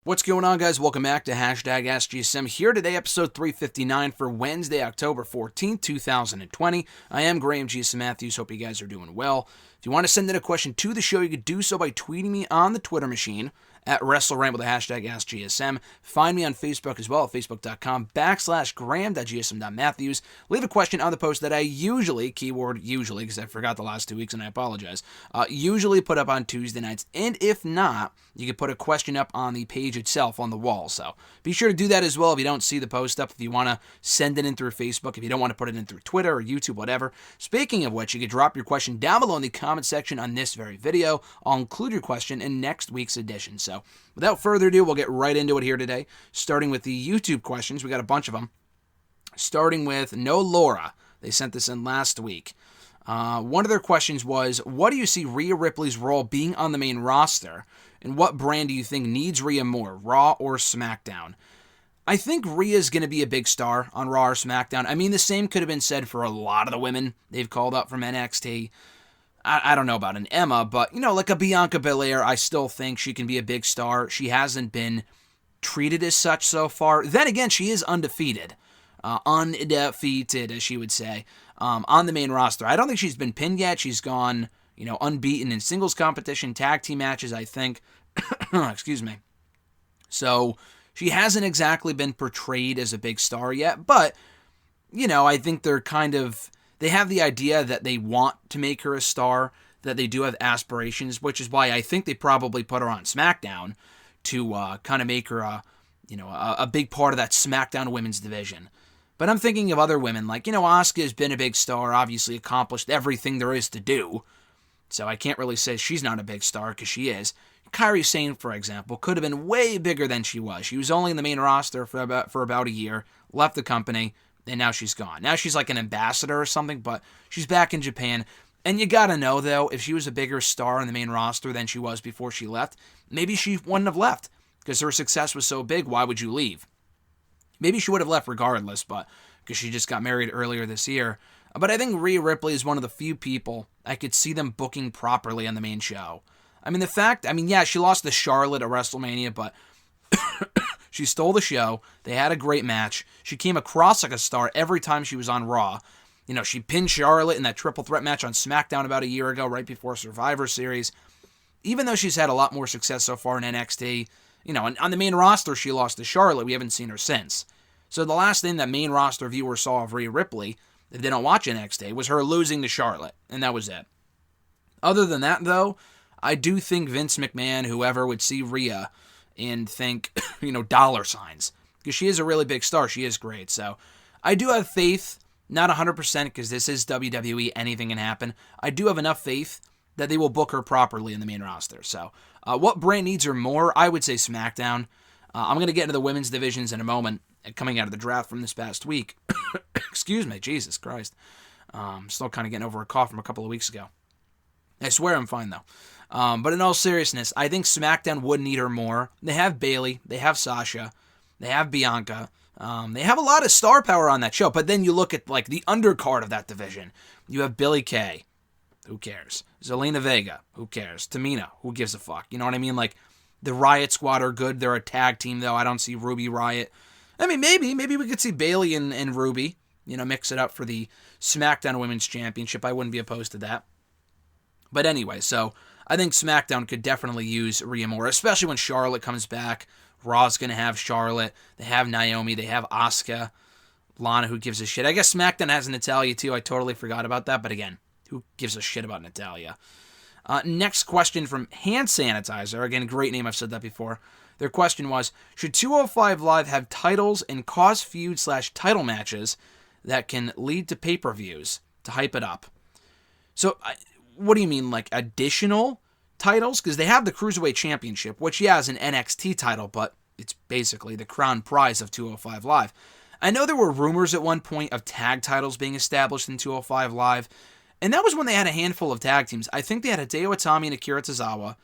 What's going on, guys? Welcome back to #AskGSM. Here today, episode 359 for Wednesday, October 14th, 2020. I am Graham GSM Matthews. Hope you guys are doing well. If you want to send in a question to the show, you could do so by tweeting me on the Twitter machine at WrestleRant with the #AskGSM. Find me on Facebook as well at facebook.com/Graham.GSM.Matthews. Leave a question on the post that I usually, keyword usually, because I forgot the last 2 weeks and I apologize, usually put up on Tuesday nights. And if not, you can put a question up on the page itself on the wall. So be sure to do that as well if you don't see the post up. If you want to send it in through Facebook, if you don't want to put it in through Twitter or YouTube, whatever. Speaking of which, you can drop your question down below in the comment section on this very video. I'll include your question in next week's edition. So without further ado, we'll get right into it here today, starting with the YouTube questions. We got a bunch of them. Starting with No Laura. They sent this in last week. One of their questions was, what do you see Rhea Ripley's role being on the main roster? And what brand do you think needs Rhea more, Raw or SmackDown? I think Rhea's going to be a big star on Raw or SmackDown. I mean, the same could have been said for a lot of the women they've called up from NXT. I don't know about an Emma, but, like a Bianca Belair, I still think she can be a big star. She hasn't been treated as such so far. Then again, she is undefeated. Undefeated, as she would say, on the main roster. I don't think she's been pinned yet. She's gone, unbeaten in singles competition, tag team matches, I think. Excuse me. So she hasn't exactly been portrayed as a big star yet, but, I think they have the idea that they want to make her a star, that they do have aspirations, which is why I think they probably put her on SmackDown to kind of make her a big part of that SmackDown women's division. But I'm thinking of other women, like, Asuka has been a big star, obviously accomplished everything there is to do, so I can't really say she's not a big star, because she is. Kairi Sane, for example, could have been way bigger than she was. She was only in the main roster for about a year, left the company, and now she's gone. Now she's like an ambassador or something, but she's back in Japan. And you gotta know, though, if she was a bigger star in the main roster than she was before she left, maybe she wouldn't have left, because her success was so big. Why would you leave? Maybe she would have left regardless, but because she just got married earlier this year. But I think Rhea Ripley is one of the few people I could see them booking properly on the main show. Yeah, she lost to Charlotte at WrestleMania, but she stole the show. They had a great match. She came across like a star every time she was on Raw. She pinned Charlotte in that triple threat match on SmackDown about a year ago, right before Survivor Series. Even though she's had a lot more success so far in NXT, on the main roster, she lost to Charlotte. We haven't seen her since. So the last thing that main roster viewers saw of Rhea Ripley, if they don't watch NXT, was her losing to Charlotte, and that was it. Other than that, though, I do think Vince McMahon, whoever, would see Rhea and think, dollar signs. Because she is a really big star. She is great. So I do have faith, not 100% because this is WWE, anything can happen. I do have enough faith that they will book her properly in the main roster. So what brand needs her more? I would say SmackDown. I'm going to get into the women's divisions in a moment, coming out of the draft from this past week. Excuse me, Jesus Christ. Still kind of getting over a cough from a couple of weeks ago. I swear I'm fine, though. But in all seriousness, I think SmackDown would need her more. They have Bayley. They have Sasha. They have Bianca. They have a lot of star power on that show. But then you look at the undercard of that division. You have Billie Kay. Who cares? Zelena Vega. Who cares? Tamina. Who gives a fuck? You know what I mean? The Riot Squad are good. They're a tag team, though. I don't see Ruby Riot. I mean, maybe we could see Bayley and Ruby, mix it up for the SmackDown Women's Championship. I wouldn't be opposed to that. But anyway, so I think SmackDown could definitely use Rhea more, especially when Charlotte comes back. Raw's going to have Charlotte. They have Naomi. They have Asuka. Lana, who gives a shit. I guess SmackDown has Natalya, too. I totally forgot about that. But again, who gives a shit about Natalya? Next question from Hand Sanitizer. Again, great name. I've said that before. Their question was, should 205 Live have titles and cause feud/title matches that can lead to pay-per-views to hype it up? So, what do you mean, additional titles? Because they have the Cruiserweight Championship, which, is an NXT title, but it's basically the crown prize of 205 Live. I know there were rumors at one point of tag titles being established in 205 Live, and that was when they had a handful of tag teams. I think they had Hideo Itami and Akira Tozawa.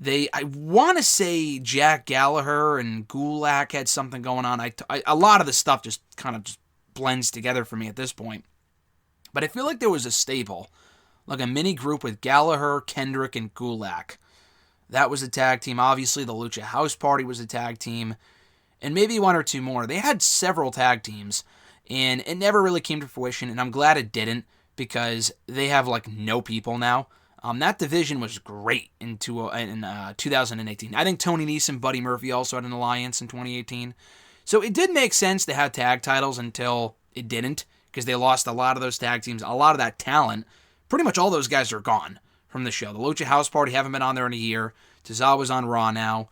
I want to say Jack Gallagher and Gulak had something going on. A lot of the stuff just kind of blends together for me at this point. But I feel like there was a stable, like a mini group with Gallagher, Kendrick, and Gulak. That was a tag team. Obviously, the Lucha House Party was a tag team. And maybe one or two more. They had several tag teams, and it never really came to fruition, and I'm glad it didn't, because they have, like, no people now. That division was great in 2018. I think Tony Nese, Buddy Murphy also had an alliance in 2018. So it did make sense to have tag titles until it didn't, because they lost a lot of those tag teams, a lot of that talent. Pretty much all those guys are gone from the show. The Lucha House Party haven't been on there in a year. Tozawa's on Raw now.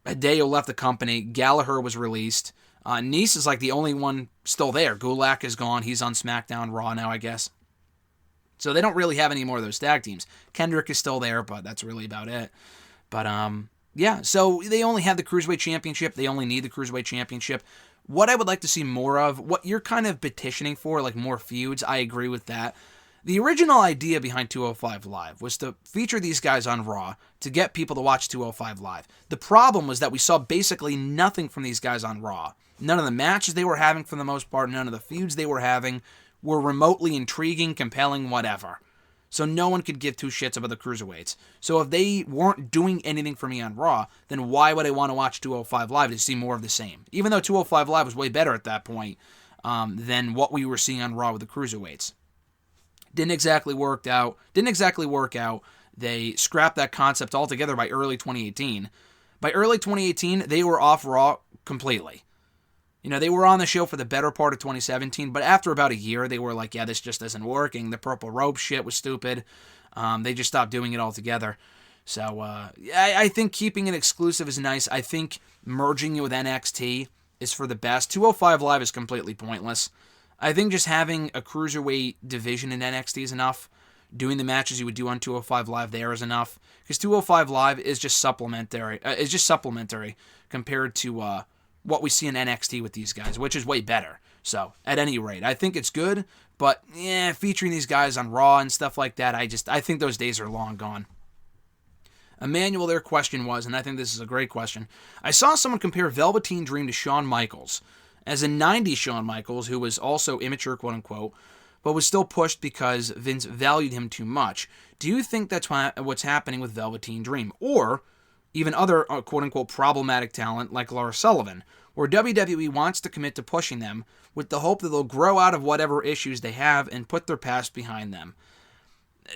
Hideo left the company. Gallagher was released. Nese is like the only one still there. Gulak is gone. He's on SmackDown, Raw now, I guess. So they don't really have any more of those tag teams. Kendrick is still there, but that's really about it. But, yeah, so they only have the Cruiserweight Championship. They only need the Cruiserweight Championship. What I would like to see more of, what you're kind of petitioning for, like more feuds, I agree with that. The original idea behind 205 Live was to feature these guys on Raw to get people to watch 205 Live. The problem was that we saw basically nothing from these guys on Raw. None of the matches they were having for the most part, none of the feuds they were having were remotely intriguing, compelling, whatever. So no one could give two shits about the Cruiserweights. So if they weren't doing anything for me on Raw, then why would I want to watch 205 Live to see more of the same? Even though 205 Live was way better at that point than what we were seeing on Raw with the Cruiserweights. Didn't exactly work out. They scrapped that concept altogether by early 2018. By early 2018, they were off Raw completely. You know, they were on the show for the better part of 2017, but after about a year, they were like, yeah, this just isn't working. The purple robe shit was stupid. They just stopped doing it altogether. So, I think keeping it exclusive is nice. I think merging it with NXT is for the best. 205 Live is completely pointless. I think just having a cruiserweight division in NXT is enough. Doing the matches you would do on 205 Live there is enough. Because 205 Live is just supplementary. Compared to what we see in NXT with these guys, which is way better. So, at any rate, I think it's good. But, featuring these guys on Raw and stuff like that, I think those days are long gone. Emmanuel, their question was, and I think this is a great question, I saw someone compare Velveteen Dream to Shawn Michaels, as in 90s Shawn Michaels, who was also immature, quote-unquote, but was still pushed because Vince valued him too much. Do you think that's what's happening with Velveteen Dream? Or even other, quote-unquote, problematic talent like Lars Sullivan, where WWE wants to commit to pushing them with the hope that they'll grow out of whatever issues they have and put their past behind them?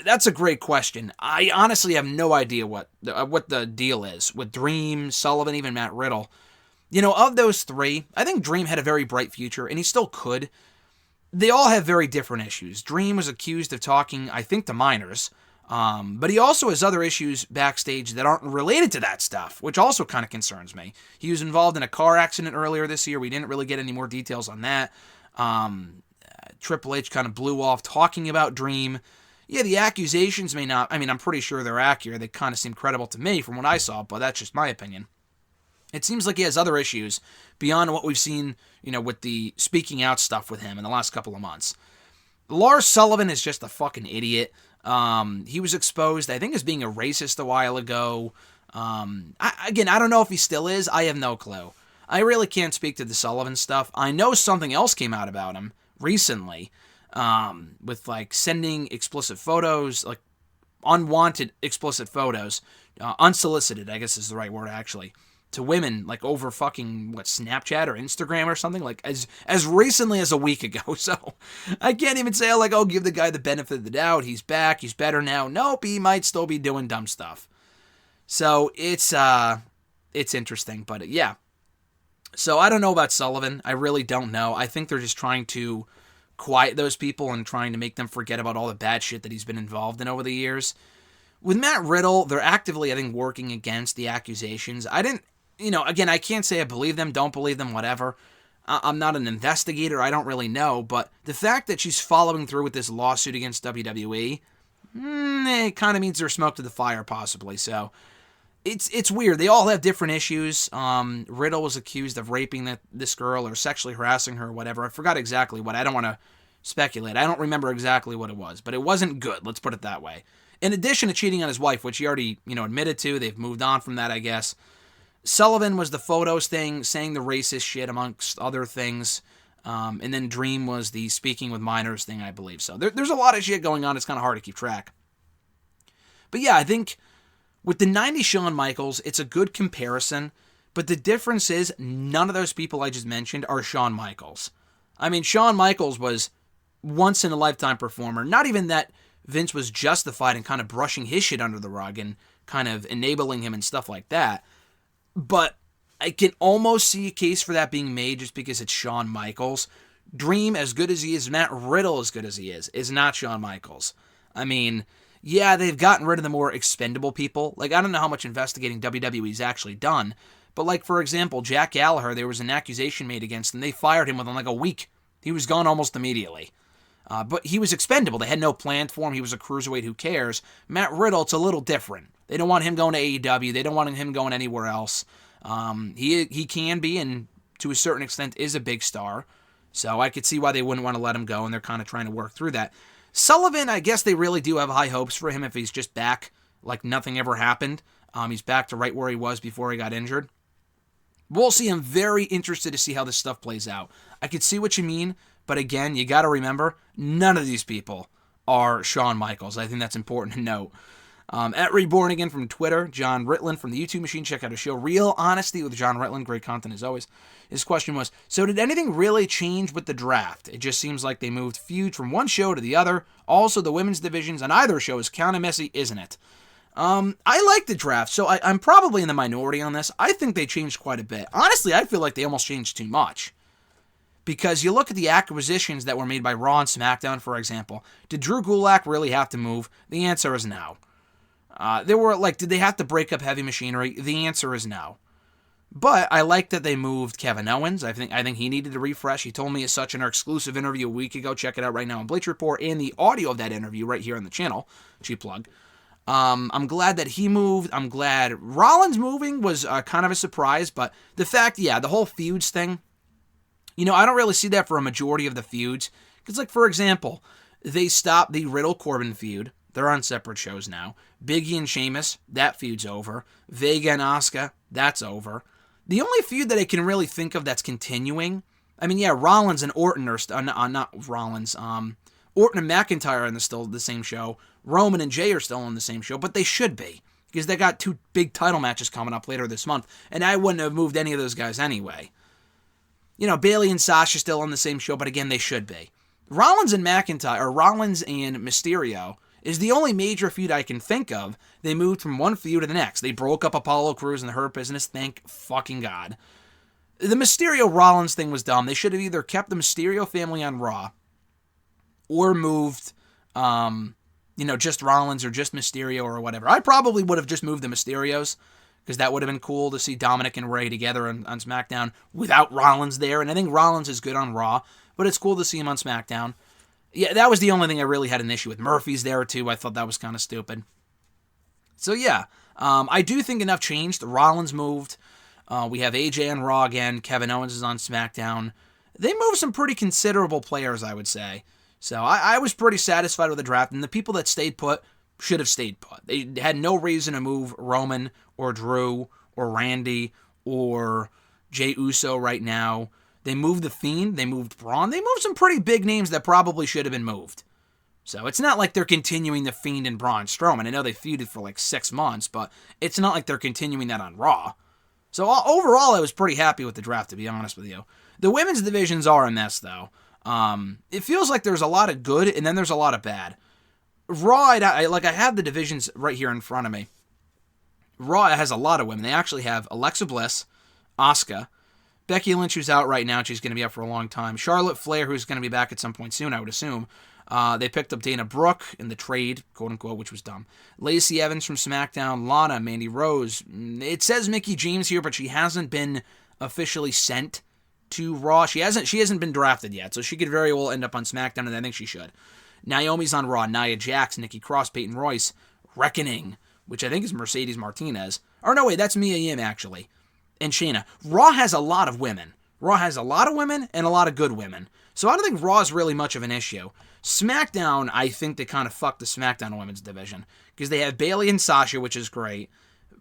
That's a great question. I honestly have no idea what the deal is with Dream, Sullivan, even Matt Riddle. You know, of those three, I think Dream had a very bright future, and he still could. They all have very different issues. Dream was accused of talking, I think, to minors, but he also has other issues backstage that aren't related to that stuff, which also kind of concerns me. He was involved in a car accident earlier this year. We didn't really get any more details on that. Triple H kind of blew off talking about Dream. Yeah, the accusations may not, I'm pretty sure they're accurate. They kind of seem credible to me from what I saw, but that's just my opinion. It seems like he has other issues beyond what we've seen, with the speaking out stuff with him in the last couple of months. Lars Sullivan is just a fucking idiot. He was exposed, I think, as being a racist a while ago. I don't know if he still is. I have no clue. I really can't speak to the Sullivan stuff. I know something else came out about him recently, with, sending explicit photos, unwanted explicit photos, unsolicited, I guess is the right word, actually, to women, over fucking, Snapchat or Instagram or something, as recently as a week ago. So, I can't even say, give the guy the benefit of the doubt, he's back, he's better now. Nope, he might still be doing dumb stuff. So, it's interesting, but yeah. So, I don't know about Sullivan, I really don't know. I think they're just trying to quiet those people and trying to make them forget about all the bad shit that he's been involved in over the years. With Matt Riddle, they're actively, I think, working against the accusations. I can't say I believe them, don't believe them, whatever. I'm not an investigator, I don't really know, but the fact that she's following through with this lawsuit against WWE, it kind of means there's smoke to the fire, possibly, so it's weird. They all have different issues. Riddle was accused of raping this girl or sexually harassing her or whatever. I forgot exactly what. I don't want to speculate. I don't remember exactly what it was, but it wasn't good, let's put it that way. In addition to cheating on his wife, which he already, admitted to, they've moved on from that, I guess. Sullivan was the photos thing, saying the racist shit amongst other things. And then Dream was the speaking with minors thing, I believe. So there's a lot of shit going on. It's kind of hard to keep track. But yeah, I think With the 90s Shawn Michaels, it's a good comparison, but the difference is none of those people I just mentioned are Shawn Michaels. I mean, Shawn Michaels was once-in-a-lifetime performer. Not even that Vince was justified in kind of brushing his shit under the rug and kind of enabling him and stuff like that. But I can almost see a case for that being made just because it's Shawn Michaels. Dream, as good as he is, Matt Riddle, as good as he is not Shawn Michaels. I mean, yeah, they've gotten rid of the more expendable people. Like, I don't know how much investigating WWE's actually done, but like, for example, Jack Gallagher, there was an accusation made against him. They fired him within like a week. He was gone almost immediately. But he was expendable. They had no plan for him. He was a cruiserweight. Who cares? Matt Riddle, it's a little different. They don't want him going to AEW. They don't want him going anywhere else. He can be, and to a certain extent, is a big star. So I could see why they wouldn't want to let him go, and they're kind of trying to work through that. Sullivan, I guess they really do have high hopes for him if he's just back like nothing ever happened. He's back to right where he was before he got injured. We'll see. I'm very interested to see how this stuff plays out. I could see what you mean, but again, you got to remember, none of these people are Shawn Michaels. I think that's important to note. At Reborn Again from Twitter, John Ritland from the YouTube machine. Check out his show, Real Honesty with John Ritland. Great content as always. His question was, so did anything really change with the draft? It just seems like they moved Feud from one show to the other. Also, the women's divisions on either show is kind of messy, isn't it? I like the draft, so I'm probably in the minority on this. I think they changed quite a bit. Honestly, I feel like they almost changed too much. Because you look at the acquisitions that were made by Raw and SmackDown, for example. Did Drew Gulak really have to move? The answer is no. Did they have to break up Heavy Machinery? The answer is no. But I like that they moved Kevin Owens. I think he needed a refresh. He told me as such in our exclusive interview a week ago. Check it out right now on Bleacher Report and the audio of that interview right here on the channel. Cheap plug. I'm glad that he moved. I'm glad Rollins moving was kind of a surprise. But the fact, the whole feuds thing, I don't really see that for a majority of the feuds. Because, like, for example, they stopped the Riddle-Corbin feud. They're on separate shows now. Biggie and Sheamus, that feud's over. Vega and Asuka, that's over. The only feud that I can really think of that's continuing, Rollins and Orton are not Rollins. Orton and McIntyre are still the same show. Roman and Jay are still on the same show, but they should be because they got 2 big title matches coming up later this month, and I wouldn't have moved any of those guys anyway. Bayley and Sasha still on the same show, but again, they should be. Rollins and Mysterio is the only major feud I can think of. They moved from one feud to the next. They broke up Apollo Crews and the Hurt Business. Thank fucking God. The Mysterio-Rollins thing was dumb. They should have either kept the Mysterio family on Raw or moved, just Rollins or just Mysterio or whatever. I probably would have just moved the Mysterios because that would have been cool to see Dominic and Rey together on SmackDown without Rollins there. And I think Rollins is good on Raw, but it's cool to see him on SmackDown. Yeah, that was the only thing I really had an issue with. Murphy's there, too. I thought that was kind of stupid. So, I do think enough changed. Rollins moved. We have AJ on Raw again. Kevin Owens is on SmackDown. They moved some pretty considerable players, I would say. So, I was pretty satisfied with the draft. And the people that stayed put should have stayed put. They had no reason to move Roman or Drew or Randy or Jey Uso right now. They moved The Fiend. They moved Braun. They moved some pretty big names that probably should have been moved. So it's not like they're continuing The Fiend and Braun Strowman. I know they feuded for like 6 months, but it's not like they're continuing that on Raw. So overall, I was pretty happy with the draft, to be honest with you. The women's divisions are a mess, though. It feels like there's a lot of good, and then there's a lot of bad. Raw, I have the divisions right here in front of me. Raw has a lot of women. They actually have Alexa Bliss, Asuka, Becky Lynch, who's out right now, and she's going to be out for a long time. Charlotte Flair, who's going to be back at some point soon, I would assume. They picked up Dana Brooke in the trade, quote-unquote, which was dumb. Lacey Evans from SmackDown, Lana, Mandy Rose. It says Mickie James here, but she hasn't been officially sent to Raw. She hasn't been drafted yet, so she could very well end up on SmackDown, and I think she should. Naomi's on Raw. Nia Jax, Nikki Cross, Peyton Royce, Reckoning, which I think is Mercedes Martinez. Or no, wait, that's Mia Yim, actually. And Shayna. Raw has a lot of women. Raw has a lot of women and a lot of good women. So I don't think Raw is really much of an issue. SmackDown, I think they kind of fucked the SmackDown women's division. Because they have Bayley and Sasha, which is great.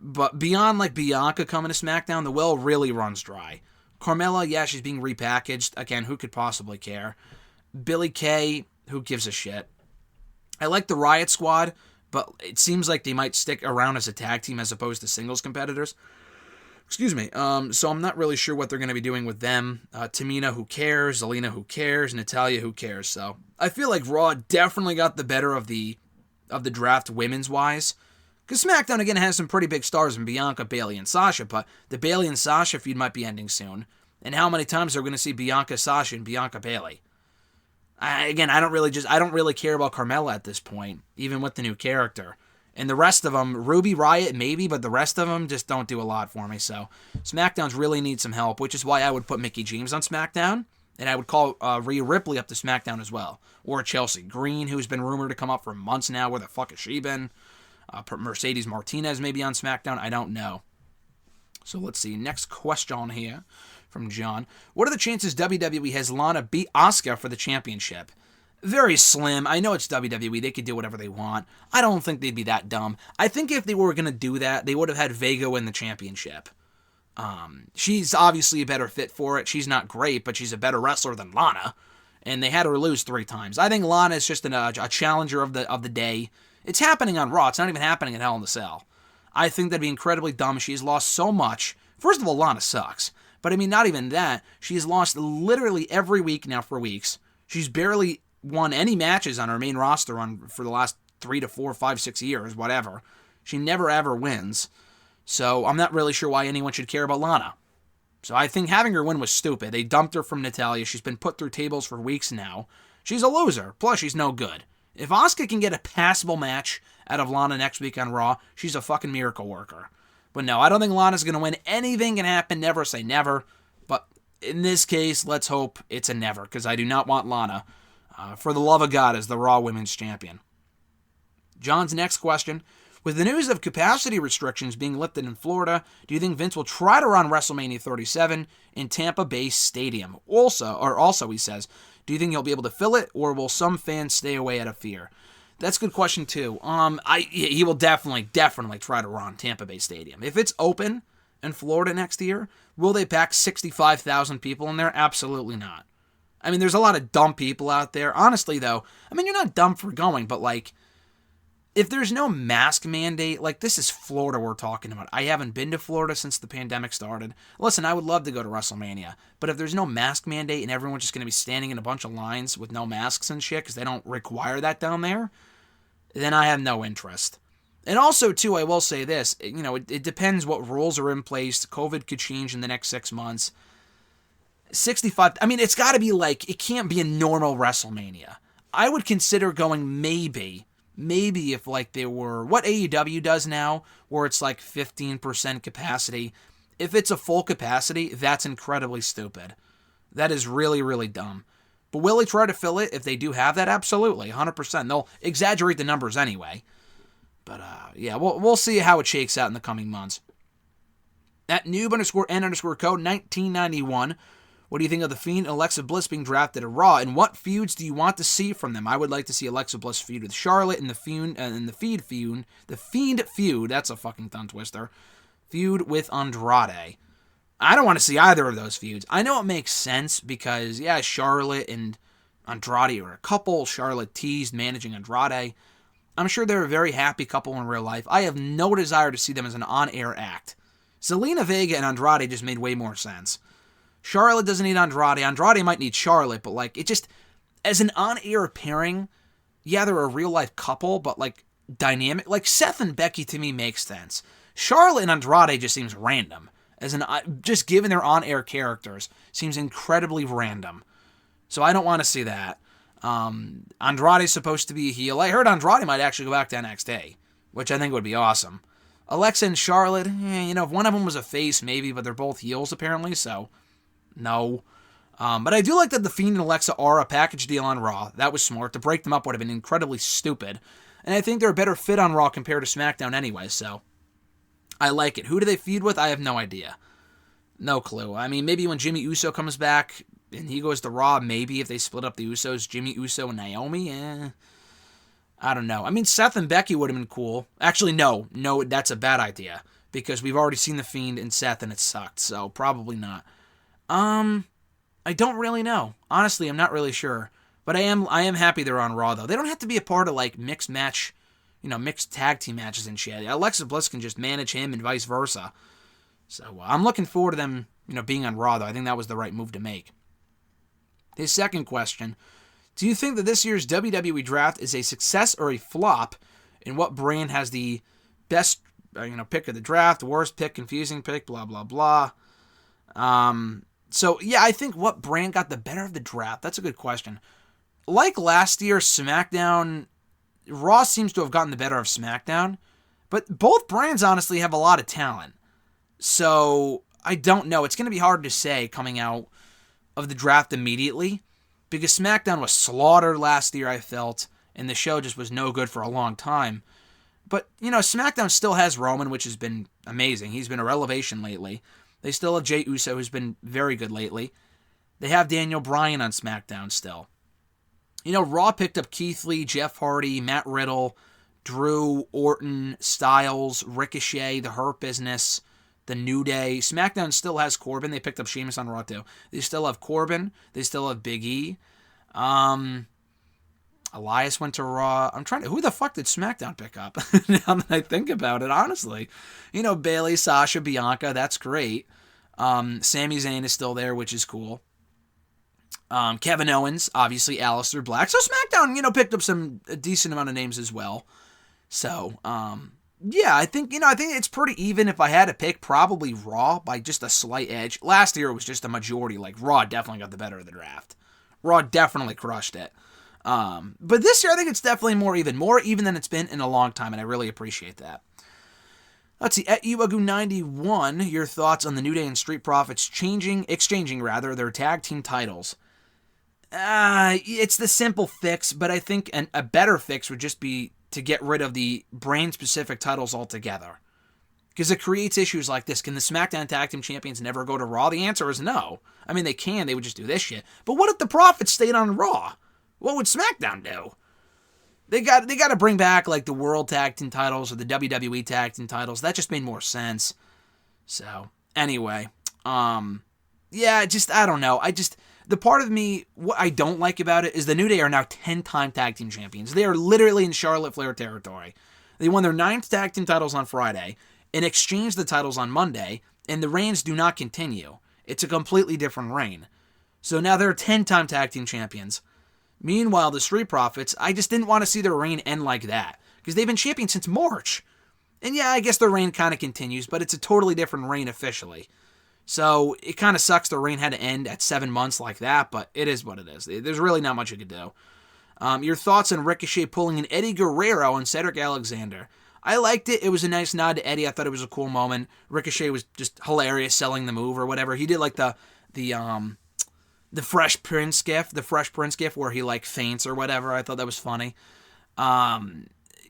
But beyond like Bianca coming to SmackDown, the well really runs dry. Carmella, she's being repackaged. Again, who could possibly care? Billie Kay, who gives a shit? I like the Riot Squad, but it seems like they might stick around as a tag team as opposed to singles competitors. Excuse me. So I'm not really sure what they're going to be doing with them. Tamina, who cares? Zelena, who cares? Natalya, who cares? So I feel like Raw definitely got the better of the draft women's wise. Because SmackDown, again, has some pretty big stars in Bianca, Bayley, and Sasha, but the Bayley and Sasha feud might be ending soon. And how many times are we going to see Bianca, Sasha, and Bianca, Bayley? I don't really care about Carmella at this point, even with the new character. And the rest of them, Ruby Riott maybe, but the rest of them just don't do a lot for me. So SmackDown's really need some help, which is why I would put Mickie James on SmackDown, and I would call Rhea Ripley up to SmackDown as well. Or Chelsea Green, who's been rumored to come up for months now. Where the fuck has she been? Mercedes Martinez maybe on SmackDown. I don't know. So let's see. Next question here from John. What are the chances WWE has Lana beat Asuka for the championship? Very slim. I know it's WWE. They could do whatever they want. I don't think they'd be that dumb. I think if they were going to do that, they would have had Vega win the championship. She's obviously a better fit for it. She's not great, but she's a better wrestler than Lana. And they had her lose 3 times. I think Lana is just a challenger of the day. It's happening on Raw. It's not even happening in Hell in a Cell. I think that'd be incredibly dumb. She's lost so much. First of all, Lana sucks. But I mean, not even that. She's lost literally every week now for weeks. She's barely won any matches on her main roster for the last 3 to 4, 5, 6 years, whatever. She never ever wins. So I'm not really sure why anyone should care about Lana. So I think having her win was stupid. They dumped her from Natalya. She's been put through tables for weeks now. She's a loser. Plus, she's no good. If Asuka can get a passable match out of Lana next week on Raw, she's a fucking miracle worker. But no, I don't think Lana's going to win. Anything can happen. Never say never. But in this case, let's hope it's a never, because I do not want Lana, for the love of God, as the Raw Women's Champion. John's next question. With the news of capacity restrictions being lifted in Florida, do you think Vince will try to run WrestleMania 37 in Tampa Bay Stadium? Also, he says, do you think he'll be able to fill it, or will some fans stay away out of fear? That's a good question, too. He will definitely try to run Tampa Bay Stadium. If it's open in Florida next year, will they pack 65,000 people in there? Absolutely not. I mean, there's a lot of dumb people out there. Honestly, though, I mean, you're not dumb for going, but, like, if there's no mask mandate, like, this is Florida we're talking about. I haven't been to Florida since the pandemic started. Listen, I would love to go to WrestleMania, but if there's no mask mandate and everyone's just going to be standing in a bunch of lines with no masks and shit because they don't require that down there, then I have no interest. And also, too, I will say this, it depends what rules are in place. COVID could change in the next 6 months. 65, I mean, it's got to be like, it can't be a normal WrestleMania. I would consider going maybe if like they were, what AEW does now, where it's like 15% capacity. If it's a full capacity, that's incredibly stupid. That is really, really dumb. But will they try to fill it if they do have that? Absolutely, 100%. They'll exaggerate the numbers anyway. But yeah, we'll see how it shakes out in the coming months. At noob_n_code 1991, what do you think of the Fiend and Alexa Bliss being drafted at Raw? And what feuds do you want to see from them? I would like to see Alexa Bliss feud with Charlotte and the Fiend feud. That's a fucking tongue twister. Feud with Andrade. I don't want to see either of those feuds. I know it makes sense because, yeah, Charlotte and Andrade are a couple. Charlotte teased managing Andrade. I'm sure they're a very happy couple in real life. I have no desire to see them as an on-air act. Zelena, Vega, and Andrade just made way more sense. Charlotte doesn't need Andrade. Andrade might need Charlotte, but like, it just, as an on-air pairing, yeah, they're a real-life couple, but like, dynamic. Like, Seth and Becky to me makes sense. Charlotte and Andrade just seems random. Just given their on-air characters, seems incredibly random. So I don't want to see that. Andrade's supposed to be a heel. I heard Andrade might actually go back to NXT, which I think would be awesome. Alexa and Charlotte, if one of them was a face, maybe, but they're both heels apparently, so no. But I do like that the Fiend and Alexa are a package deal on Raw. That was smart. To break them up would have been incredibly stupid. And I think they're a better fit on Raw compared to SmackDown anyway, so I like it. Who do they feud with? I have no idea. No clue. I mean, maybe when Jimmy Uso comes back and he goes to Raw, maybe if they split up the Usos, Jimmy Uso and Naomi, I don't know. I mean, Seth and Becky would have been cool. Actually, no, that's a bad idea because we've already seen the Fiend and Seth and it sucked, so probably not. I don't really know. Honestly, I'm not really sure. But I am happy they're on Raw, though. They don't have to be a part of, like, mixed match mixed tag team matches and shit. Alexa Bliss can just manage him and vice versa. So I'm looking forward to them, being on Raw, though. I think that was the right move to make. His second question, do you think that this year's WWE draft is a success or a flop? And what brand has the best, pick of the draft, worst pick, confusing pick, blah, blah, blah. So, yeah, I think what brand got the better of the draft? That's a good question. Like last year, SmackDown, Raw seems to have gotten the better of SmackDown, but both brands honestly have a lot of talent. So, I don't know. It's going to be hard to say coming out of the draft immediately, because SmackDown was slaughtered last year, I felt, and the show just was no good for a long time. But, SmackDown still has Roman, which has been amazing. He's been a revelation lately. They still have Jey Uso, who's been very good lately. They have Daniel Bryan on SmackDown still. Raw picked up Keith Lee, Jeff Hardy, Matt Riddle, Drew, Orton, Styles, Ricochet, The Hurt Business, The New Day. SmackDown still has Corbin. They picked up Sheamus on Raw too. They still have Corbin. They still have Big E. Elias went to Raw. Who the fuck did SmackDown pick up? Now that I think about it, honestly. Bayley, Sasha, Bianca, that's great. Sami Zayn is still there, which is cool. Kevin Owens, obviously Aleister Black. So SmackDown, picked up a decent amount of names as well. So, yeah, I think it's pretty even. If I had to pick, probably Raw by just a slight edge. Last year it was just a majority. Like, Raw definitely got the better of the draft. Raw definitely crushed it. But this year I think it's definitely more even than it's been in a long time, and I really appreciate that. Let's see, at Uagu91, your thoughts on the New Day and Street Profits exchanging their tag team titles. It's the simple fix, but I think a better fix would just be to get rid of the brand-specific titles altogether. Because it creates issues like this. Can the SmackDown Tag Team Champions never go to Raw? The answer is no. I mean, they can. They would just do this shit. But what if the Profits stayed on Raw? What would SmackDown do? They got to bring back like the World Tag Team titles or the WWE Tag Team titles. That just made more sense. So, anyway. Yeah, I don't know. The part of me, what I don't like about it is the New Day are now 10-time Tag Team Champions. They are literally in Charlotte Flair territory. They won their 9th Tag Team titles on Friday and exchanged the titles on Monday, and the reigns do not continue. It's a completely different reign. So now they're 10-time Tag Team Champions. Meanwhile, the Street Profits, I just didn't want to see their reign end like that, because they've been champions since March. And yeah, I guess their reign kind of continues, but it's a totally different reign officially. So it kind of sucks their reign had to end at 7 months like that, but it is what it is. There's really not much you could do. Your thoughts on Ricochet pulling an Eddie Guerrero and Cedric Alexander. I liked it. It was a nice nod to Eddie. I thought it was a cool moment. Ricochet was just hilarious selling the move or whatever. He did like the Fresh Prince gif where he like faints or whatever. I thought that was funny.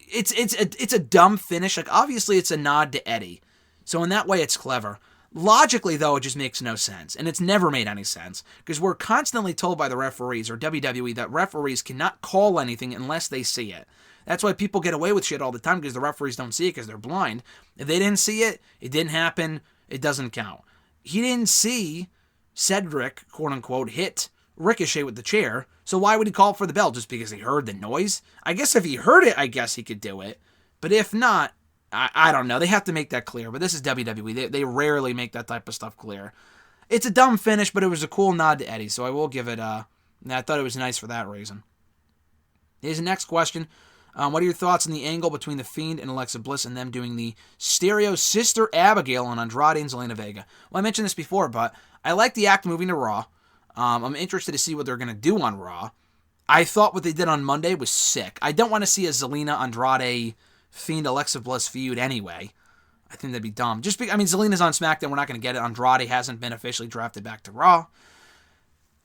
It's a dumb finish. Like, obviously it's a nod to Eddie. So in that way it's clever. Logically though, it just makes no sense. And it's never made any sense. Because we're constantly told by the referees or WWE that referees cannot call anything unless they see it. That's why people get away with shit all the time, because the referees don't see it because they're blind. If they didn't see it, it didn't happen, it doesn't count. He didn't see Cedric, quote unquote, hit Ricochet with the chair, so why would he call for the bell? Just because he heard the noise? I guess if he heard it, I guess he could do it. But if not, I don't know. They have to make that clear. But this is WWE. They rarely make that type of stuff clear. It's a dumb finish, but it was a cool nod to Eddie, so I will give it I thought it was nice for that reason. Here's the next question. What are your thoughts on the angle between The Fiend and Alexa Bliss and them doing the stereo sister Abigail on Andrade and Zelena Vega? Well, I mentioned this before, but I like the act moving to Raw. I'm interested to see what they're going to do on Raw. I thought what they did on Monday was sick. I don't want to see a Zelena, Andrade, Fiend, Alexa Bliss feud anyway. I think that'd be dumb. Zelena's on SmackDown. We're not going to get it. Andrade hasn't been officially drafted back to Raw.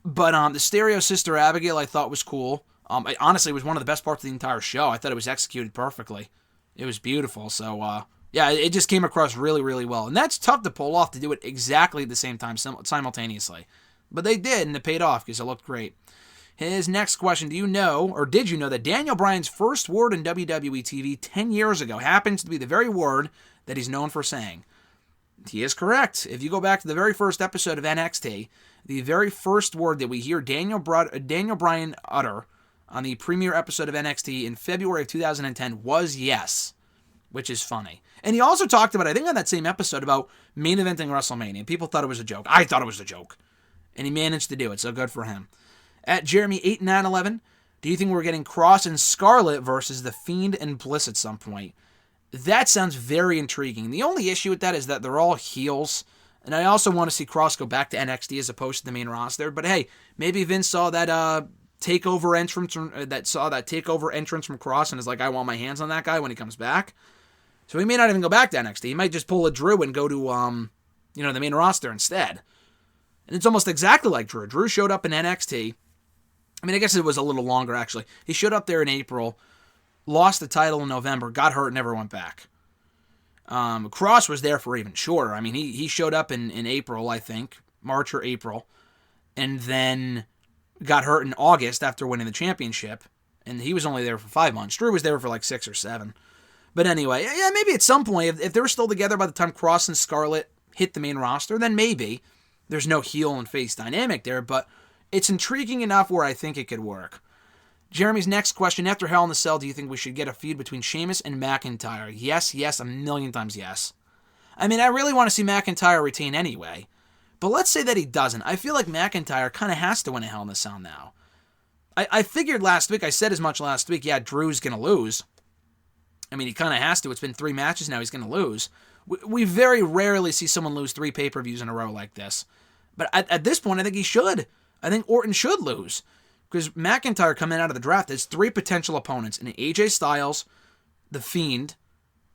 But the stereo sister Abigail I thought was cool. It honestly was one of the best parts of the entire show. I thought it was executed perfectly. It was beautiful. So, yeah, it just came across really, really well. And that's tough to pull off, to do it exactly at the same time, simultaneously. But they did, and it paid off because it looked great. His next question, did you know that Daniel Bryan's first word in WWE TV 10 years ago happens to be the very word that he's known for saying? He is correct. If you go back to the very first episode of NXT, the very first word that we hear Daniel Bryan utter on the premiere episode of NXT in February of 2010 was yes, which is funny. And he also talked about, I think on that same episode, about main eventing WrestleMania. People thought it was a joke. I thought it was a joke. And he managed to do it, so good for him. At Jeremy8911, do you think we're getting Cross and Scarlett versus The Fiend and Bliss at some point? That sounds very intriguing. The only issue with that is that they're all heels, and I also want to see Cross go back to NXT as opposed to the main roster. But hey, maybe Vince saw that takeover entrance from Cross and is like, I want my hands on that guy when he comes back. So he may not even go back to NXT. He might just pull a Drew and go to the main roster instead. And it's almost exactly like Drew. Drew showed up in NXT. I mean, I guess it was a little longer, actually. He showed up there in April, lost the title in November, got hurt, never went back. Cross was there for even shorter. I mean, he showed up in April, I think, March or April, and then got hurt in August after winning the championship, and he was only there for 5 months. Drew was there for like 6 or 7. But anyway, yeah, maybe at some point, if they were still together by the time Cross and Scarlett hit the main roster, then maybe there's no heel and face dynamic there, but it's intriguing enough where I think it could work. Jeremy's next question, after Hell in the Cell, do you think we should get a feud between Sheamus and McIntyre? Yes, a million times yes. I mean, I really want to see McIntyre retain anyway, but let's say that he doesn't. I feel like McIntyre kind of has to win a Hell in the Cell now. I figured last week, I said as much last week, yeah, Drew's going to lose. I mean, he kind of has to. It's been 3 matches now, he's going to lose. We very rarely see someone lose 3 pay-per-views in a row like this. But at this point, I think he should. I think Orton should lose. Because McIntyre coming out of the draft has 3 potential opponents in AJ Styles, The Fiend,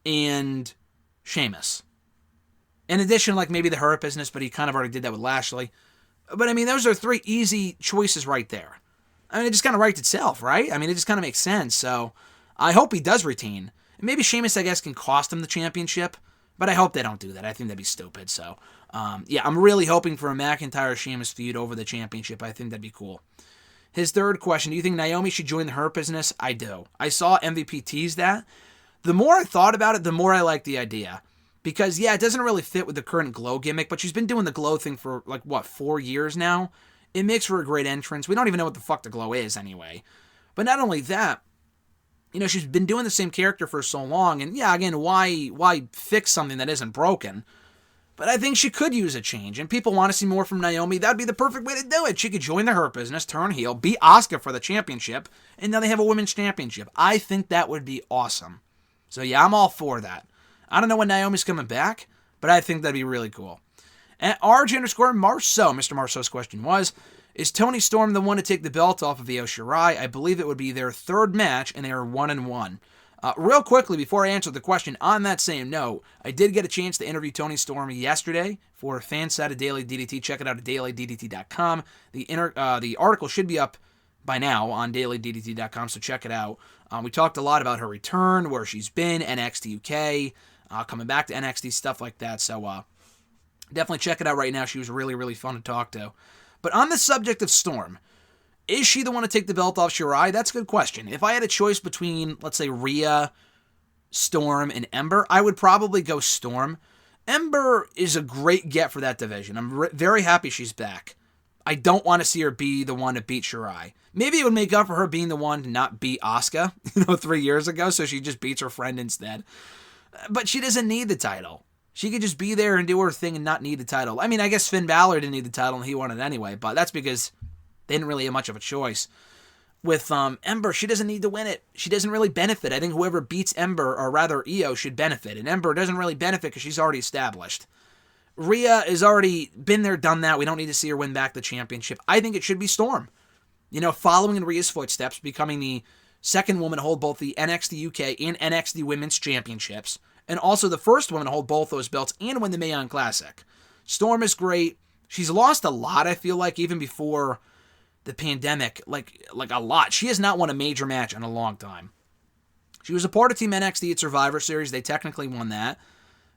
and Sheamus. In addition, like maybe the Hurt Business, but he kind of already did that with Lashley. But I mean, those are 3 easy choices right there. I mean, it just kind of writes itself, right? I mean, it just kind of makes sense. So I hope he does retain. And maybe Sheamus, I guess, can cost him the championship. But I hope they don't do that. I think that'd be stupid. So, yeah, I'm really hoping for a McIntyre-Sheamus feud over the championship. I think that'd be cool. His third question, do you think Naomi should join the Hurt Business? I do. I saw MVP tease that. The more I thought about it, the more I liked the idea. Because, yeah, it doesn't really fit with the current Glow gimmick, but she's been doing the Glow thing for, 4 years now? It makes for a great entrance. We don't even know what the fuck the Glow is anyway. But not only that, she's been doing the same character for so long, and yeah, again, why fix something that isn't broken? But I think she could use a change, and people want to see more from Naomi. That'd be the perfect way to do it. She could join the Hurt Business, turn heel, beat Asuka for the championship, and now they have a women's championship. I think that would be awesome. So yeah, I'm all for that. I don't know when Naomi's coming back, but I think that'd be really cool. At RJ_Marceau, Mr. Marceau's question was, is Toni Storm the one to take the belt off of Io Shirai? I believe it would be their 3rd match, and they are 1-1. Real quickly, before I answer the question, on that same note, I did get a chance to interview Toni Storm yesterday for Fanside of Daily DDT. Check it out at dailyddt.com. The article should be up by now on dailyddt.com, so check it out. We talked a lot about her return, where she's been, NXT UK, coming back to NXT, stuff like that. So definitely check it out right now. She was really, really fun to talk to. But on the subject of Storm, is she the one to take the belt off Shirai? That's a good question. If I had a choice between, let's say, Rhea, Storm, and Ember, I would probably go Storm. Ember is a great get for that division. I'm very happy she's back. I don't want to see her be the one to beat Shirai. Maybe it would make up for her being the one to not beat Asuka, 3 years ago, so she just beats her friend instead. But she doesn't need the title. She could just be there and do her thing and not need the title. I mean, I guess Finn Balor didn't need the title and he won it anyway, but that's because they didn't really have much of a choice. With Ember, she doesn't need to win it. She doesn't really benefit. I think whoever beats Ember, or rather Io, should benefit. And Ember doesn't really benefit because she's already established. Rhea has already been there, done that. We don't need to see her win back the championship. I think it should be Storm. Following in Rhea's footsteps, becoming the 2nd woman to hold both the NXT UK and NXT Women's Championships. And also the 1st woman to hold both those belts and win the Mae Young Classic. Storm is great. She's lost a lot, I feel like, even before the pandemic. Like a lot. She has not won a major match in a long time. She was a part of Team NXT at Survivor Series. They technically won that.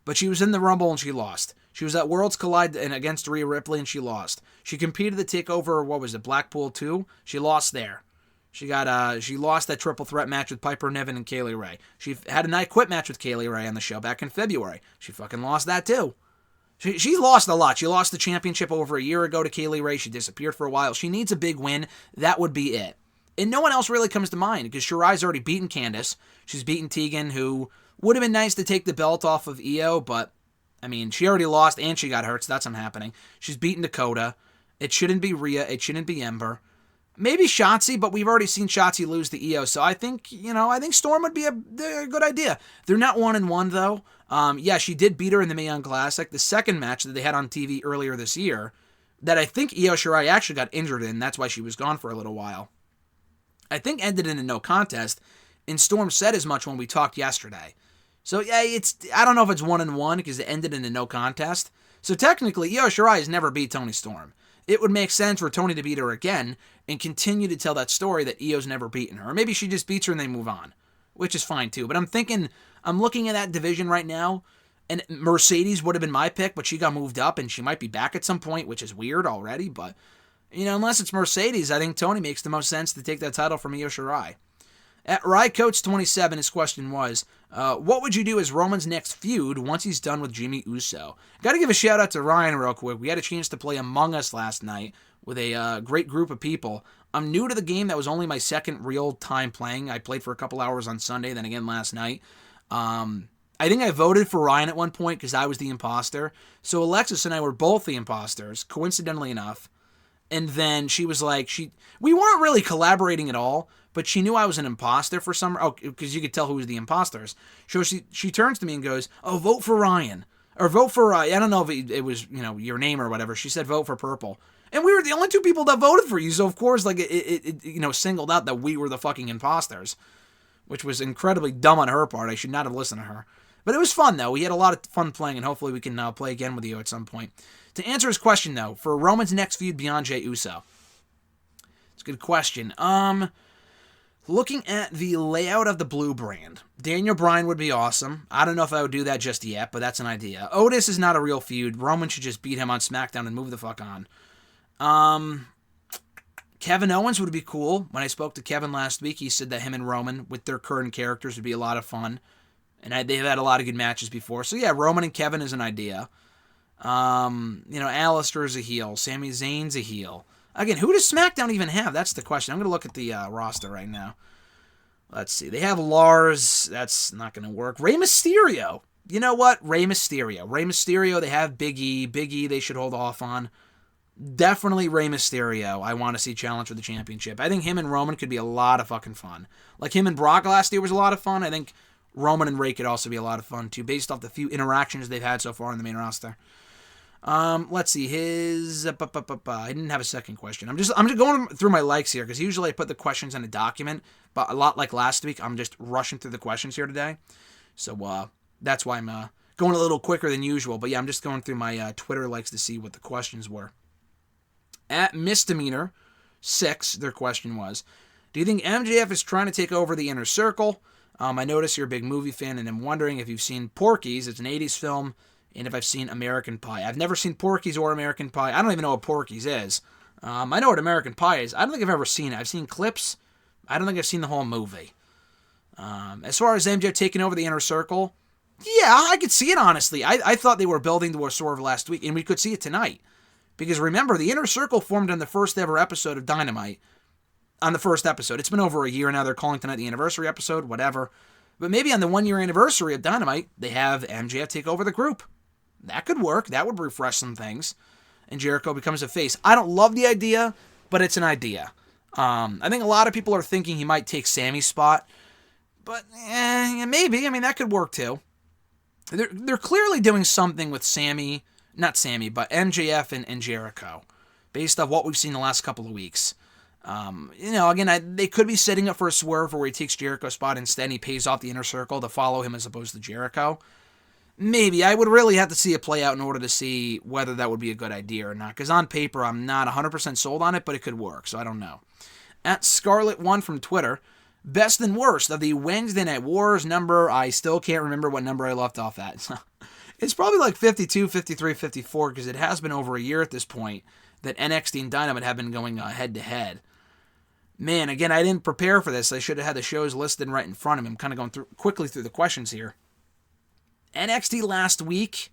But she was in the Rumble and she lost. She was at Worlds Collide and against Rhea Ripley and she lost. She competed the TakeOver, Blackpool 2? She lost there. She lost that triple threat match with Piper Niven and Kaylee Ray. She had an I Quit match with Kaylee Ray on the show back in February. She fucking lost that too. She lost a lot. She lost the championship over a year ago to Kaylee Ray. She disappeared for a while. She needs a big win. That would be it. And no one else really comes to mind because Shirai's already beaten Candice. She's beaten Tegan, who would have been nice to take the belt off of Io, but, I mean, she already lost and she got hurt, so that's not happening. She's beaten Dakota. It shouldn't be Rhea. It shouldn't be Ember. Maybe Shotzi, but we've already seen Shotzi lose to Io, so I think Storm would be a good idea. They're not 1-1, though. Yeah, she did beat her in the Mae Young Classic, the second match that they had on TV earlier this year, that I think Io Shirai actually got injured in. That's why she was gone for a little while. I think ended in a no contest, and Storm said as much when we talked yesterday. So, yeah, I don't know if it's 1-1 because it ended in a no contest. So, technically, Io Shirai has never beat Toni Storm. It would make sense for Toni to beat her again and continue to tell that story that Io's never beaten her. Or maybe she just beats her and they move on, which is fine too. But I'm looking at that division right now, and Mercedes would have been my pick, but she got moved up and she might be back at some point, which is weird already. But, unless it's Mercedes, I think Toni makes the most sense to take that title from Io Shirai. At RyCoach27, his question was, what would you do as Roman's next feud once he's done with Jimmy Uso? Got to give a shout out to Ryan real quick. We had a chance to play Among Us last night with a great group of people. I'm new to the game. That was only my second real time playing. I played for a couple hours on Sunday, then again last night. I think I voted for Ryan at one point because I was the imposter. So Alexis and I were both the imposters, coincidentally enough. And then she was like, we weren't really collaborating at all, but she knew I was an imposter for some, because you could tell who was the imposters. So she turns to me and goes, oh, vote for Ryan. Or vote for, I don't know if it was, your name or whatever. She said vote for Purple. And we were the only two people that voted for you. So, of course, it singled out that we were the fucking imposters, which was incredibly dumb on her part. I should not have listened to her. But it was fun, though. We had a lot of fun playing, and hopefully we can play again with you at some point. To answer his question, though, for Roman's next feud beyond Jey Uso. It's a good question. Looking at the layout of the Blue brand, Daniel Bryan would be awesome. I don't know if I would do that just yet, but that's an idea. Otis is not a real feud. Roman should just beat him on SmackDown and move the fuck on. Kevin Owens would be cool. When I spoke to Kevin last week, he said that him and Roman, with their current characters, would be a lot of fun. And they've had a lot of good matches before. So yeah, Roman and Kevin is an idea. Alistair is a heel. Sami Zayn's a heel. Again, who does SmackDown even have? That's the question. I'm going to look at the roster right now. Let's see. They have Lars. That's not going to work. Rey Mysterio. You know what? Rey Mysterio. Rey Mysterio, they have Big E. Big E, they should hold off on. Definitely Rey Mysterio. I want to see challenge for the championship. I think him and Roman could be a lot of fucking fun. Like him and Brock last year was a lot of fun. I think Roman and Rey could also be a lot of fun too, based off the few interactions they've had so far in the main roster. Let's see, I didn't have a second question. I'm just going through my likes here, because usually I put the questions in a document, but a lot like last week, I'm just rushing through the questions here today. So, that's why I'm, going a little quicker than usual. But yeah, I'm just going through my, Twitter likes to see what the questions were. At Misdemeanor 6, their question was, do you think MJF is trying to take over the Inner Circle? I notice you're a big movie fan, and I'm wondering if you've seen Porky's. It's an 80s film. And if I've seen American Pie. I've never seen Porky's or American Pie. I don't even know what Porky's is. I know what American Pie is. I don't think I've ever seen it. I've seen clips. I don't think I've seen the whole movie. As far as MJF taking over the Inner Circle, yeah, I could see it, honestly. I thought they were building to a swerve last week, and we could see it tonight. Because remember, the Inner Circle formed on the first ever episode of Dynamite. On the first episode. It's been over a year now. They're calling tonight the anniversary episode, whatever. But maybe on the 1-year anniversary of Dynamite, they have MJF take over the group. That could work. That would refresh some things. And Jericho becomes a face. I don't love the idea, but it's an idea. I think a lot of people are thinking he might take Sammy's spot. But, maybe. I mean, that could work too. They're clearly doing something with Sammy. Not Sammy, but MJF and Jericho. Based off what we've seen the last couple of weeks. Again, they could be setting up for a swerve where he takes Jericho's spot instead and he pays off the Inner Circle to follow him as opposed to Jericho. Maybe. I would really have to see it play out in order to see whether that would be a good idea or not. Because on paper, I'm not 100% sold on it, but it could work, so I don't know. At Scarlet1 from Twitter, best and worst of the Wednesday Night Wars number. I still can't remember what number I left off at. It's probably like 52, 53, 54, because it has been over a year at this point that NXT and Dynamite have been going head-to-head. Man, again, I didn't prepare for this. I should have had the shows listed right in front of me. I'm kind of going quickly through the questions here. NXT last week?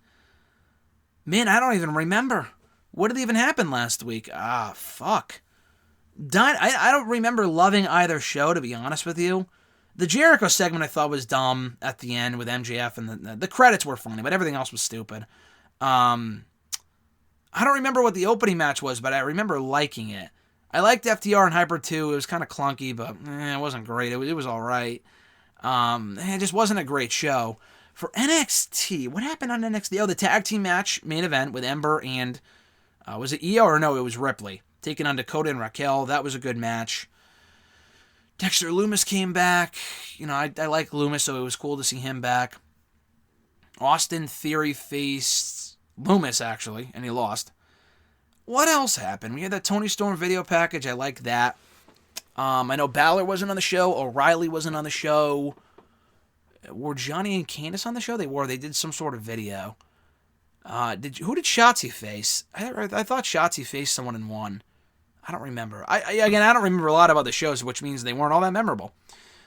Man, I don't even remember. What did even happen last week? Fuck. I don't remember loving either show, to be honest with you. The Jericho segment I thought was dumb at the end with MJF, and the credits were funny, but everything else was stupid. I don't remember what the opening match was, but I remember liking it. I liked FTR and Hyper 2. It was kind of clunky, but it wasn't great. It was all right. It just wasn't a great show. For NXT, what happened on NXT? Oh, the tag team match main event with Ember and, was it Io or no? It was Ripley. Taking on Dakota and Raquel. That was a good match. Dexter Lumis came back. I like Lumis, so it was cool to see him back. Austin Theory faced Lumis, actually, and he lost. What else happened? We had that Tony Storm video package. I like that. I know Balor wasn't on the show. O'Reilly wasn't on the show. Were Johnny and Candice on the show? They were. They did some sort of video. Who did Shotzi face? I thought Shotzi faced someone and won. I don't remember. I don't remember a lot about the shows, which means they weren't all that memorable.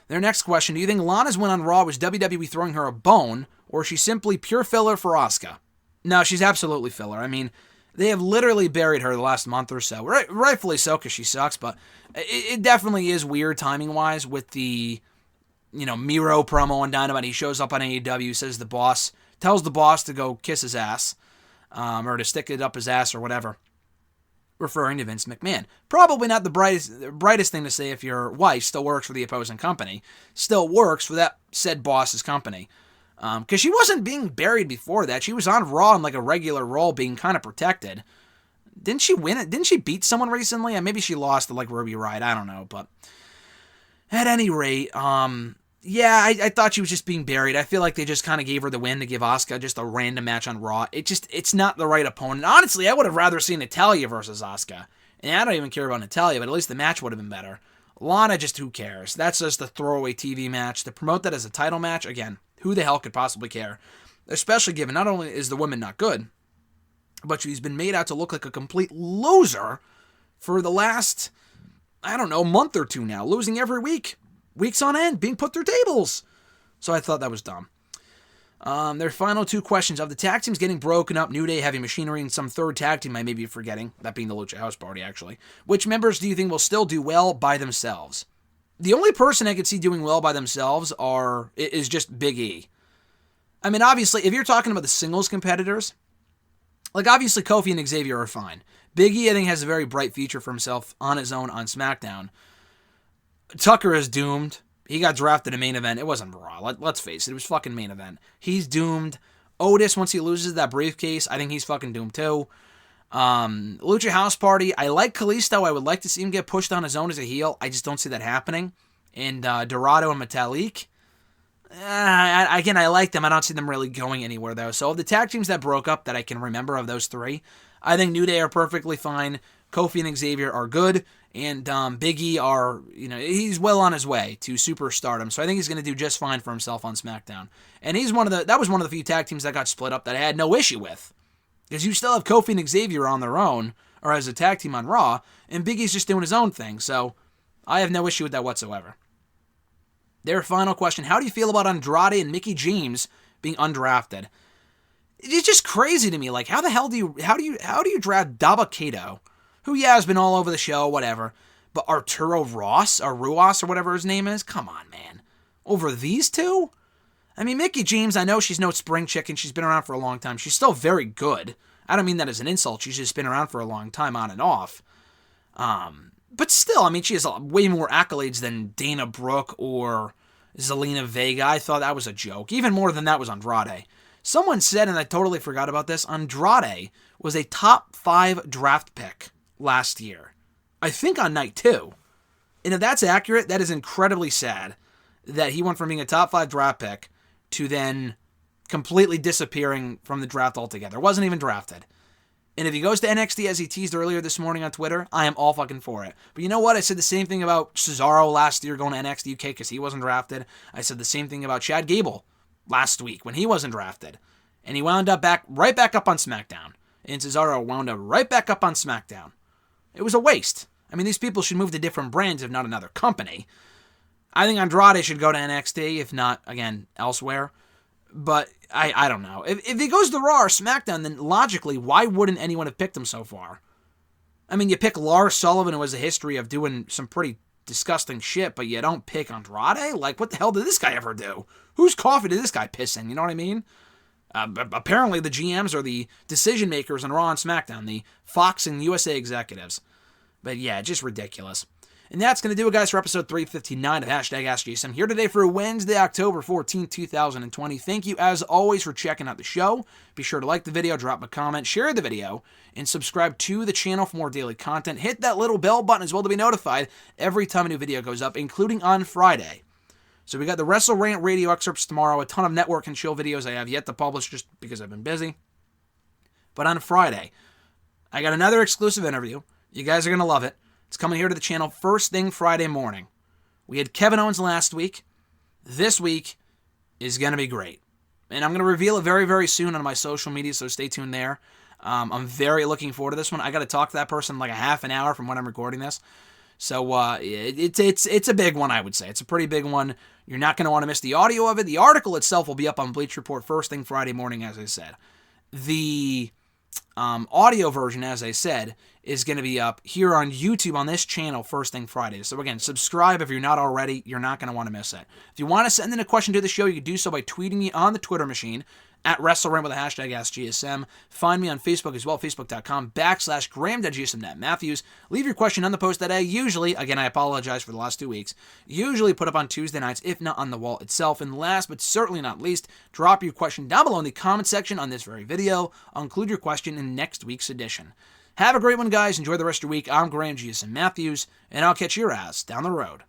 Their next question, do you think Lana's win on Raw was WWE throwing her a bone, or is she simply pure filler for Asuka? No, she's absolutely filler. I mean, they have literally buried her the last month or so. Rightfully so, because she sucks, but it definitely is weird timing-wise with the, Miro promo on Dynamite. He shows up on AEW, tells the boss to go kiss his ass, or to stick it up his ass or whatever, referring to Vince McMahon. Probably not the brightest thing to say if your wife still works for the opposing company, still works for that said boss's company. Because she wasn't being buried before that. She was on Raw in like a regular role, being kind of protected. Didn't she win it? Didn't she beat someone recently? And maybe she lost to like Ruby Riott. I don't know. But at any rate, I thought she was just being buried. I feel like they just kind of gave her the win to give Asuka just a random match on Raw. It's not the right opponent. Honestly, I would have rather seen Natalya versus Asuka. And I don't even care about Natalya, but at least the match would have been better. Lana, just who cares? That's just a throwaway TV match. To promote that as a title match, again, who the hell could possibly care? Especially given not only is the woman not good, but she's been made out to look like a complete loser for the last, month or two now. Losing every week. Weeks on end, being put through tables. So I thought that was dumb. Their final two questions. Of the tag teams getting broken up, New Day, Heavy Machinery, and some third tag team I may be forgetting, that being the Lucha House Party, actually. Which members do you think will still do well by themselves? The only person I could see doing well by themselves is just Big E. I mean, obviously, if you're talking about the singles competitors, like obviously Kofi and Xavier are fine. Big E, I think, has a very bright future for himself on his own on SmackDown. Tucker is doomed. He got drafted to main event. It wasn't Raw. Let's face it. It was fucking main event. He's doomed. Otis, once he loses that briefcase, I think he's fucking doomed too. Lucha House Party, I like Kalisto. I would like to see him get pushed on his own as a heel. I just don't see that happening. And Dorado and Metalik, I like them. I don't see them really going anywhere, though. So of the tag teams that broke up that I can remember of those three, I think New Day are perfectly fine. Kofi and Xavier are good. And Big E he's well on his way to superstardom. So I think he's going to do just fine for himself on SmackDown. And that was one of the few tag teams that got split up that I had no issue with. Because you still have Kofi and Xavier on their own, or as a tag team on Raw, and Big E's just doing his own thing. So I have no issue with that whatsoever. Their final question, how do you feel about Andrade and Mickie James being undrafted? It's just crazy to me. Like, how the hell do you draft Dabba-Kato, who, has been all over the show, whatever, but Arturo Ruas, or whatever his name is? Come on, man. Over these two? I mean, Mickie James, I know she's no spring chicken. She's been around for a long time. She's still very good. I don't mean that as an insult. She's just been around for a long time on and off. But still, I mean, she has way more accolades than Dana Brooke or Zelena Vega. I thought that was a joke. Even more than that was Andrade. Someone said, and I totally forgot about this, Andrade was a top 5 draft pick last year. I think on night 2. And if that's accurate, that is incredibly sad that he went from being a top 5 draft pick to then completely disappearing from the draft altogether. Wasn't even drafted. And if he goes to NXT as he teased earlier this morning on Twitter, I am all fucking for it. But you know what? I said the same thing about Cesaro last year going to NXT UK because he wasn't drafted. I said the same thing about Chad Gable last week when he wasn't drafted. And he wound up right back up on SmackDown. And Cesaro wound up right back up on SmackDown. It was a waste. I mean, these people should move to different brands, if not another company. I think Andrade should go to NXT, if not, again, elsewhere. But I don't know. If he goes to Raw or SmackDown, then logically, why wouldn't anyone have picked him so far? I mean, you pick Lars Sullivan, who has a history of doing some pretty disgusting shit, but you don't pick Andrade? Like, what the hell did this guy ever do? Whose coffee did this guy piss in? You know what I mean? Apparently, the GMs are the decision makers on Raw and SmackDown, the Fox and USA executives. But yeah, just ridiculous. And that's going to do it, guys, for episode 359 of #AskGSM. Here today for Wednesday, October 14th, 2020. Thank you, as always, for checking out the show. Be sure to like the video, drop a comment, share the video, and subscribe to the channel for more daily content. Hit that little bell button as well to be notified every time a new video goes up, including on Friday. So we got the WrestleRant radio excerpts tomorrow, a ton of network and chill videos I have yet to publish just because I've been busy. But on Friday, I got another exclusive interview. You guys are going to love it. It's coming here to the channel first thing Friday morning. We had Kevin Owens last week. This week is going to be great. And I'm going to reveal it very, very soon on my social media, so stay tuned there. I'm very looking forward to this one. I got to talk to that person like a half an hour from when I'm recording this. So it's a big one, I would say. It's a pretty big one. You're not going to want to miss the audio of it. The article itself will be up on Bleacher Report first thing Friday morning, as I said. The audio version, as I said, is going to be up here on YouTube on this channel first thing Friday. So again, subscribe if you're not already. You're not going to want to miss it. If you want to send in a question to the show, you can do so by tweeting me on the Twitter machine at WrestleRant with the hashtag AskGSM. Find me on Facebook as well, facebook.com/Graham.GSM.Matthews. Leave your question on the post that I usually, again, I apologize for the last 2 weeks, usually put up on Tuesday nights, if not on the wall itself. And last but certainly not least, drop your question down below in the comment section on this very video. I'll include your question in next week's edition. Have a great one, guys. Enjoy the rest of your week. I'm Graham GSM Matthews, and I'll catch your ass down the road.